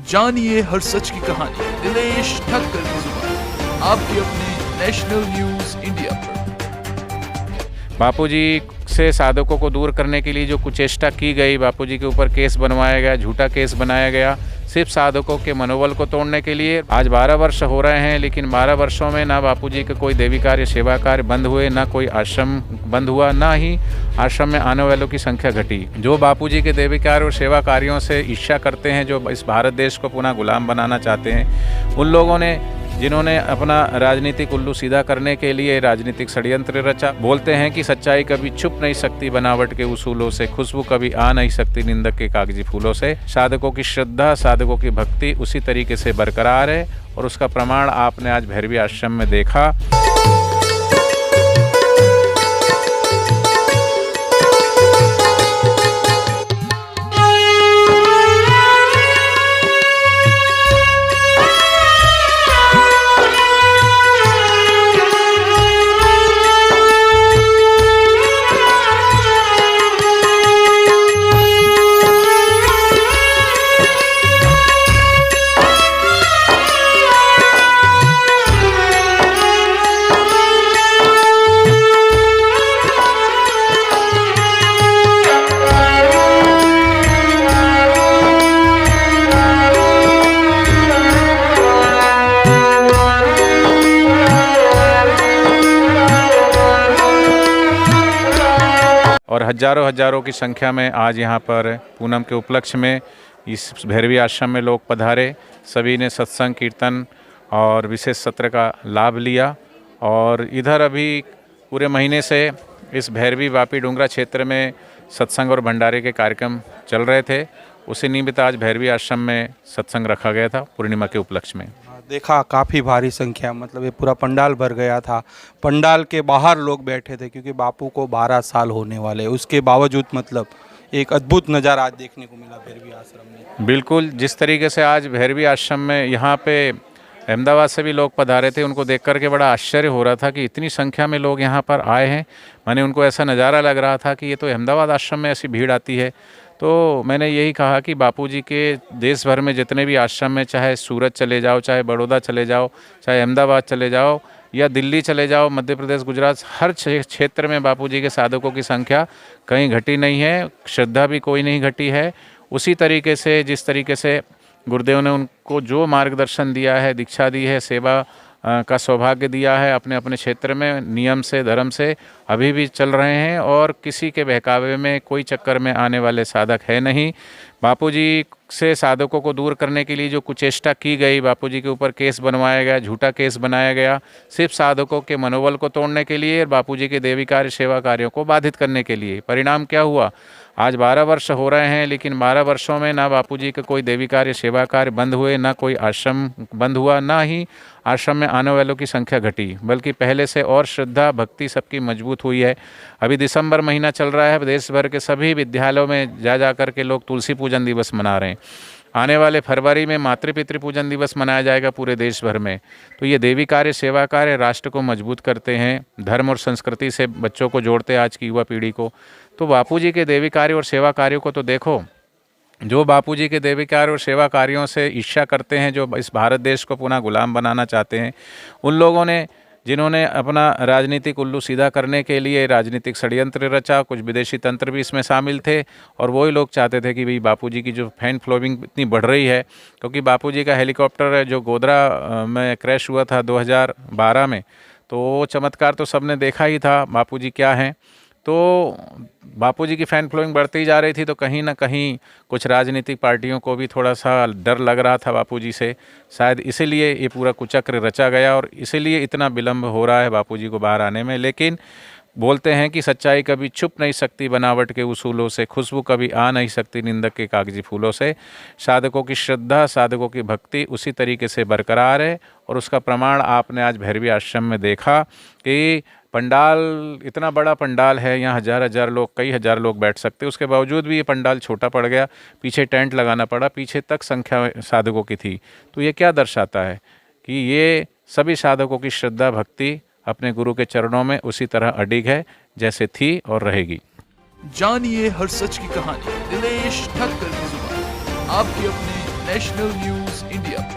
जानिए हर सच की कहानी दिनेश ठक्कर की जुबान आपके अपने नेशनल न्यूज इंडिया पर। बापूजी से साधकों को दूर करने के लिए जो कुचेष्टा की गई, बापूजी के ऊपर केस बनवाया गया, झूठा केस बनाया गया, सिर्फ साधकों के मनोबल को तोड़ने के लिए। आज 12 वर्ष हो रहे हैं, लेकिन 12 वर्षों में ना बापूजी के कोई देवी कार्य सेवा कार्य बंद हुए, ना कोई आश्रम बंद हुआ, ना ही आश्रम में आने वालों की संख्या घटी। जो बापूजी के देवी कार्य और सेवा कार्यों से ईर्ष्या करते हैं, जो इस भारत देश को पुनः गुलाम बनाना चाहते हैं, उन लोगों ने, जिन्होंने अपना राजनीतिक उल्लू सीधा करने के लिए राजनीतिक षड्यंत्र रचा। बोलते हैं कि सच्चाई कभी छुप नहीं सकती बनावट के उसूलों से, खुशबू कभी आ नहीं सकती निंदक के कागजी फूलों से। साधकों की श्रद्धा, साधकों की भक्ति उसी तरीके से बरकरार है और उसका प्रमाण आपने आज भैरवी आश्रम में देखा। और हजारों की संख्या में आज यहाँ पर पूनम के उपलक्ष्य में इस भैरवी आश्रम में लोग पधारे। सभी ने सत्संग, कीर्तन और विशेष सत्र का लाभ लिया। और इधर अभी पूरे महीने से इस भैरवी वापी डूंगरा क्षेत्र में सत्संग और भंडारे के कार्यक्रम चल रहे थे। उसी निमित्त आज भैरवी आश्रम में सत्संग रखा गया था पूर्णिमा के उपलक्ष्य में। देखा काफ़ी भारी संख्या, मतलब ये पूरा पंडाल भर गया था। पंडाल के बाहर लोग बैठे थे क्योंकि बापू को 12 साल होने वाले, उसके बावजूद मतलब एक अद्भुत नज़ारा आज देखने को मिला भैरवी आश्रम में। बिल्कुल, जिस तरीके से आज भैरवी आश्रम में यहाँ पे अहमदाबाद से भी लोग पधारे थे, उनको देख कर के बड़ा आश्चर्य हो रहा था कि इतनी संख्या में लोग यहाँ पर आए हैं। मैंने उनको ऐसा नज़ारा लग रहा था कि ये तो अहमदाबाद आश्रम में ऐसी भीड़ आती है। तो मैंने यही कहा कि बापूजी के देश भर में जितने भी आश्रम में, चाहे सूरत चले जाओ, चाहे बड़ौदा चले जाओ, चाहे अहमदाबाद चले जाओ या दिल्ली चले जाओ, मध्य प्रदेश, गुजरात, हर क्षेत्र में बापूजी के साधकों की संख्या कहीं घटी नहीं है, श्रद्धा भी कोई नहीं घटी है। उसी तरीके से जिस तरीके से गुरुदेव ने उनको जो मार्गदर्शन दिया है, दीक्षा दी है, सेवा का सौभाग्य दिया है, अपने अपने क्षेत्र में नियम से, धर्म से अभी भी चल रहे हैं और किसी के बहकावे में, कोई चक्कर में आने वाले साधक है नहीं। बापूजी से साधकों को दूर करने के लिए जो कुचेष्टा की गई, बापूजी के ऊपर केस बनवाया गया, झूठा केस बनाया गया, सिर्फ साधकों के मनोबल को तोड़ने के लिए और बापूजी के देवी कार्य सेवा कार्यों को बाधित करने के लिए। परिणाम क्या हुआ? आज 12 वर्ष हो रहे हैं, लेकिन 12 वर्षों में ना बापूजी के कोई देवी कार्य सेवा कार्य बंद हुए, ना कोई आश्रम बंद हुआ, ना ही आश्रम में आने वालों की संख्या घटी, बल्कि पहले से और श्रद्धा भक्ति सबकी मजबूत हुई है। अभी दिसंबर महीना चल रहा है, देश भर के सभी विद्यालयों में जा कर के लोग तुलसी पूजन दिवस मना रहे हैं। आने वाले फरवरी में मातृ पितृ पूजन दिवस मनाया जाएगा पूरे देश भर में। तो ये देवी कार्य सेवा कार्य राष्ट्र को मजबूत करते हैं, धर्म और संस्कृति से बच्चों को जोड़ते हैं, आज की युवा पीढ़ी को। तो बापूजी के देवी कार्य और सेवा कार्यों को तो देखो। जो बापूजी के देवी कार्य और सेवा कार्यों से ईर्ष्या करते हैं, जो इस भारत देश को पुनः गुलाम बनाना चाहते हैं, उन लोगों ने, जिन्होंने अपना राजनीतिक उल्लू सीधा करने के लिए राजनीतिक षड्यंत्र रचा, कुछ विदेशी तंत्र भी इसमें शामिल थे। और वही लोग चाहते थे कि भाई बापूजी की जो फैन फॉलोइंग इतनी बढ़ रही है, क्योंकि बापूजी का हेलीकॉप्टर जो गोधरा में क्रैश हुआ था 2012 में, तो चमत्कार तो सबने देखा ही था बापूजी क्या हैं। तो बापूजी की फ़ैन फॉलोइंग बढ़ती जा रही थी, तो कहीं ना कहीं कुछ राजनीतिक पार्टियों को भी थोड़ा सा डर लग रहा था बापूजी से। शायद इसीलिए ये पूरा कुचक्र रचा गया और इसीलिए इतना विलम्ब हो रहा है बापूजी को बाहर आने में। लेकिन बोलते हैं कि सच्चाई कभी छुप नहीं सकती बनावट के उसूलों से, खुशबू कभी आ नहीं सकती निंदक के कागजी फूलों से। साधकों की श्रद्धा, साधकों की भक्ति उसी तरीके से बरकरार है और उसका प्रमाण आपने आज भैरवी आश्रम में देखा कि पंडाल, इतना बड़ा पंडाल है, यहाँ हज़ार लोग, कई हज़ार लोग बैठ सकते, उसके बावजूद भी ये पंडाल छोटा पड़ गया, पीछे टेंट लगाना पड़ा, पीछे तक संख्या साधकों की थी। तो ये क्या दर्शाता है कि ये सभी साधकों की श्रद्धा भक्ति अपने गुरु के चरणों में उसी तरह अडिग है जैसे थी और रहेगी। जानिए हर सच की कहानी दिनेश ठक्कर की जुबान आपके अपने नेशनल न्यूज इंडिया पर।